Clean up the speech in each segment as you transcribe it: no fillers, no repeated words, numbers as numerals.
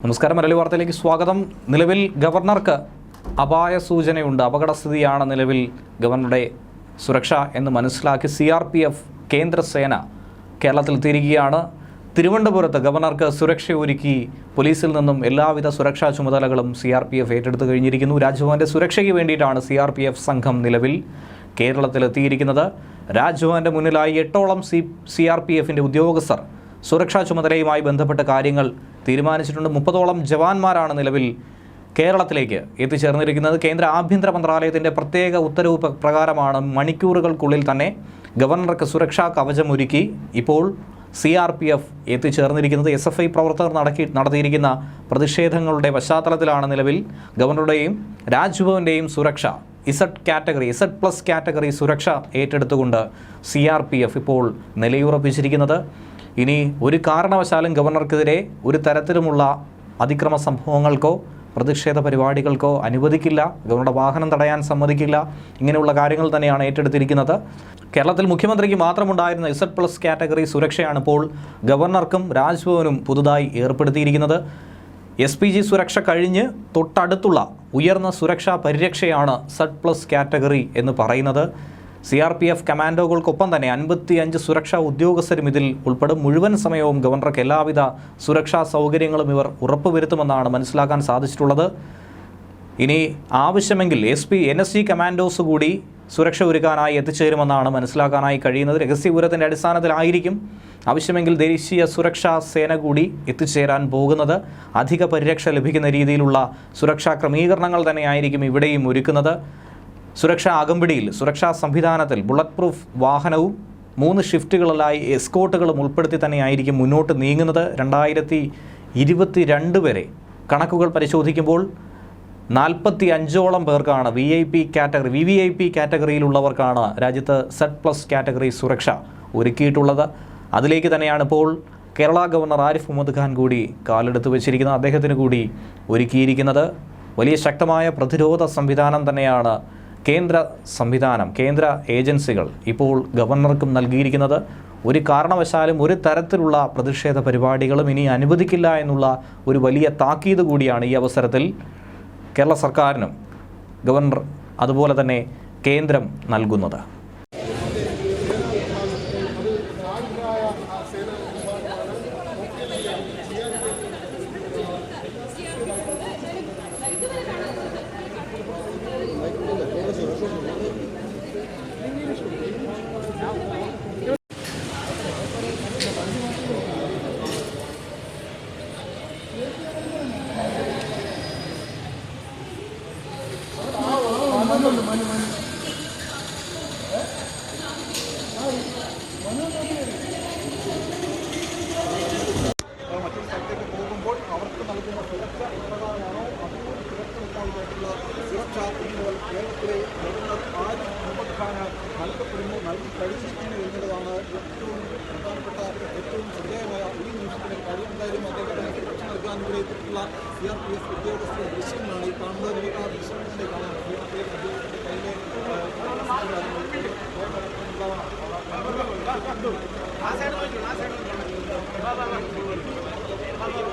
നമസ്കാരം. മലയാളി വാർത്തയിലേക്ക് സ്വാഗതം. നിലവിൽ ഗവർണർക്ക് അപായ സൂചനയുണ്ട്. അപകടസ്ഥിതിയാണ് നിലവിൽ ഗവർണറുടെ സുരക്ഷ എന്ന് മനസ്സിലാക്കി CRPF കേന്ദ്രസേന കേരളത്തിലെത്തിയിരിക്കുകയാണ്. തിരുവനന്തപുരത്ത് ഗവർണർക്ക് സുരക്ഷയൊരുക്കി പോലീസിൽ നിന്നും എല്ലാവിധ സുരക്ഷാ ചുമതലകളും CRPF ഏറ്റെടുത്തു കഴിഞ്ഞിരിക്കുന്നു. രാജ്ഭവന്റെ സുരക്ഷയ്ക്ക് വേണ്ടിയിട്ടാണ് CRPF സംഘം നിലവിൽ കേരളത്തിലെത്തിയിരിക്കുന്നത്. രാജ്ഭവന്റെ മുന്നിലായി 8ഓളം CRPFന്റെ ഉദ്യോഗസ്ഥർ സുരക്ഷാ ചുമതലയുമായി ബന്ധപ്പെട്ട കാര്യങ്ങൾ തീരുമാനിച്ചിട്ടുണ്ട്. 30ഓളം ജവാന്മാരാണ് നിലവിൽ കേരളത്തിലേക്ക് എത്തിച്ചേർന്നിരിക്കുന്നത്. കേന്ദ്ര ആഭ്യന്തര മന്ത്രാലയത്തിൻ്റെ പ്രത്യേക ഉത്തരവ് പ്രകാരമാണ് മണിക്കൂറുകൾക്കുള്ളിൽ തന്നെ ഗവർണർക്ക് സുരക്ഷാ കവചമൊരുക്കി ഇപ്പോൾ CRPF എത്തിച്ചേർന്നിരിക്കുന്നത്. SFI പ്രവർത്തകർ നടത്തിയിരിക്കുന്ന പ്രതിഷേധങ്ങളുടെ പശ്ചാത്തലത്തിലാണ് നിലവിൽ ഗവർണറുടെയും രാജ്ഭവൻ്റെയും സുരക്ഷ Z+ കാറ്റഗറി സുരക്ഷ ഏറ്റെടുത്തുകൊണ്ട് CRPF ഇപ്പോൾ നിലയുറപ്പിച്ചിരിക്കുന്നത്. ഇനി ഒരു കാരണവശാലും ഗവർണർക്കെതിരെ ഒരു തരത്തിലുമുള്ള അതിക്രമ സംഭവങ്ങൾക്കോ പ്രതിഷേധ പരിപാടികൾക്കോ അനുവദിക്കില്ല. ഗവർണറുടെ വാഹനം തടയാൻ സമ്മതിക്കില്ല. ഇങ്ങനെയുള്ള കാര്യങ്ങൾ തന്നെയാണ് ഏറ്റെടുത്തിരിക്കുന്നത്. കേരളത്തിൽ മുഖ്യമന്ത്രിക്ക് മാത്രമുണ്ടായിരുന്ന Z+ കാറ്റഗറി സുരക്ഷയാണ് ഇപ്പോൾ ഗവർണർക്കും രാജ്ഭവനും പുതുതായി ഏർപ്പെടുത്തിയിരിക്കുന്നത്. SPG സുരക്ഷ കഴിഞ്ഞ് തൊട്ടടുത്തുള്ള ഉയർന്ന സുരക്ഷാ പരിരക്ഷയാണ് Z+ കാറ്റഗറി എന്ന് പറയുന്നത്. CRPF കമാൻഡോകൾക്കൊപ്പം തന്നെ 55 സുരക്ഷാ ഉദ്യോഗസ്ഥരും ഇതിൽ ഉൾപ്പെടും. മുഴുവൻ സമയവും ഗവർണർക്ക് എല്ലാവിധ സുരക്ഷാ സൗകര്യങ്ങളും ഇവർ ഉറപ്പുവരുത്തുമെന്നാണ് മനസ്സിലാക്കാൻ സാധിച്ചിട്ടുള്ളത്. ഇനി ആവശ്യമെങ്കിൽ NSG കമാൻഡോസ് കൂടി സുരക്ഷ ഒരുക്കാനായി എത്തിച്ചേരുമെന്നാണ് മനസ്സിലാക്കാനായി കഴിയുന്നത്. രഹസ്യവിവരത്തിൻ്റെ അടിസ്ഥാനത്തിലായിരിക്കും ആവശ്യമെങ്കിൽ ദേശീയ സുരക്ഷാ സേന കൂടി എത്തിച്ചേരാൻ പോകുന്നത്. അധിക പരിരക്ഷ ലഭിക്കുന്ന രീതിയിലുള്ള സുരക്ഷാ ക്രമീകരണങ്ങൾ തന്നെയായിരിക്കും ഇവിടെയും ഒരുക്കുന്നത്. സുരക്ഷാ അകമ്പടിയിൽ സുരക്ഷാ സംവിധാനത്തിൽ ബുള്ളറ്റ് പ്രൂഫ് വാഹനവും 3 ഷിഫ്റ്റുകളിലായി എസ്കോട്ടുകളും ഉൾപ്പെടുത്തി തന്നെയായിരിക്കും മുന്നോട്ട് നീങ്ങുന്നത്. 2022 വരെ കണക്കുകൾ പരിശോധിക്കുമ്പോൾ 45ഓളം പേർക്കാണ് VVIP കാറ്റഗറിയിലുള്ളവർക്കാണ് രാജ്യത്ത് Z+ കാറ്റഗറി സുരക്ഷ ഒരുക്കിയിട്ടുള്ളത്. അതിലേക്ക് തന്നെയാണ് ഇപ്പോൾ കേരള ഗവർണർ ആരിഫ് മുഹമ്മദ് ഖാൻ കൂടി കാലെടുത്ത് വെച്ചിരിക്കുന്നത്. അദ്ദേഹത്തിന് കൂടി ഒരുക്കിയിരിക്കുന്നത്. വലിയ ശക്തമായ പ്രതിരോധ സംവിധാനം തന്നെയാണ് കേന്ദ്ര ഏജൻസികൾ ഇപ്പോൾ ഗവർണർക്കും നൽകിയിരിക്കുന്നത്. ഒരു കാരണവശാലും ഒരു തരത്തിലുള്ള പ്രതിഷേധ പരിപാടികളും ഇനി അനുവദിക്കില്ല എന്നുള്ള ഒരു വലിയ താക്കീത് കൂടിയാണ് ഈ അവസരത്തിൽ കേരള സർക്കാരിനും ഗവർണർ അതുപോലെ തന്നെ കേന്ദ്രം നൽകുന്നത്. മറ്റൊരു സ്ഥലത്തേക്ക് പോകുമ്പോൾ അവർക്ക് നൽകുന്ന സുരക്ഷ എത്രതാണോ സുരക്ഷ എന്നിവ കേരളത്തിലെ ഗവർണർ ആരിഫ് മുഹമ്മദ് ഖാന് നൽകി കഴിഞ്ഞിരിക്കുന്നു എന്നുള്ളതാണ് ഏറ്റവും പ്രധാനപ്പെട്ട ഏറ്റവും ശ്രദ്ധേയമായ ഈ നിമിഷത്തിലെ കാര്യം. എന്തായാലും അദ്ദേഹത്തിന് സുരക്ഷ നൽകാൻ ഇവിടെ എത്തിയിട്ടുള്ള CRPF ഉദ്യോഗസ്ഥരുടെ ദൃശ്യങ്ങളാണ് ഈ കാണുന്നത്. നമുക്ക് ആ ദൃശ്യങ്ങളിലെ കാണാം. CRPF ഉദ്യോഗസ്ഥരുടെ കയ്യിലെ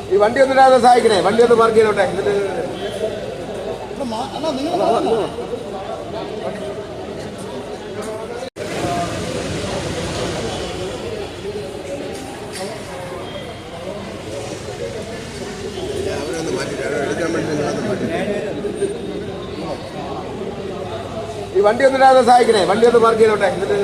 ഈ വണ്ടി ഒന്നില്ലാതെ സഹായിക്കണേ. വണ്ടി ഒന്ന് പാർക്ക് ചെയ്തോട്ടെ. വണ്ടി ഒന്നിടാതെ സഹായിക്കണേ, വണ്ടി ഒന്ന് പാർക്ക് ചെയ്തോട്ടെ. എന്നിട്ട്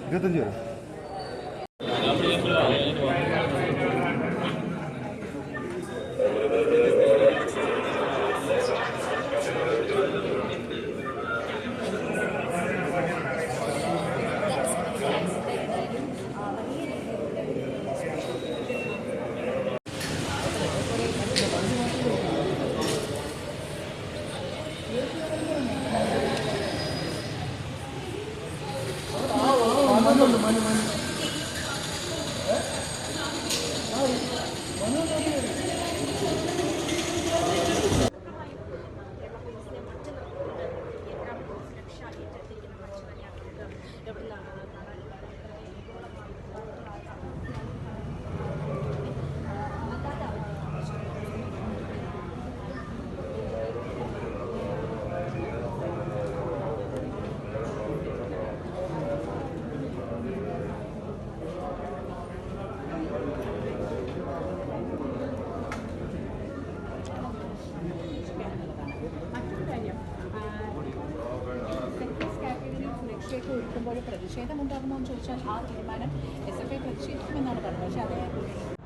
ഇരുപത്തഞ്ച് പേര് ഒരുക്കുമ്പോൾ പ്രതിഷേധമുണ്ടാകുമോ എന്ന് ചോദിച്ചാൽ ആ തീരുമാനം SFI പ്രതിഷേധിക്കുമെന്നാണ് പറഞ്ഞത്. പക്ഷേ അത്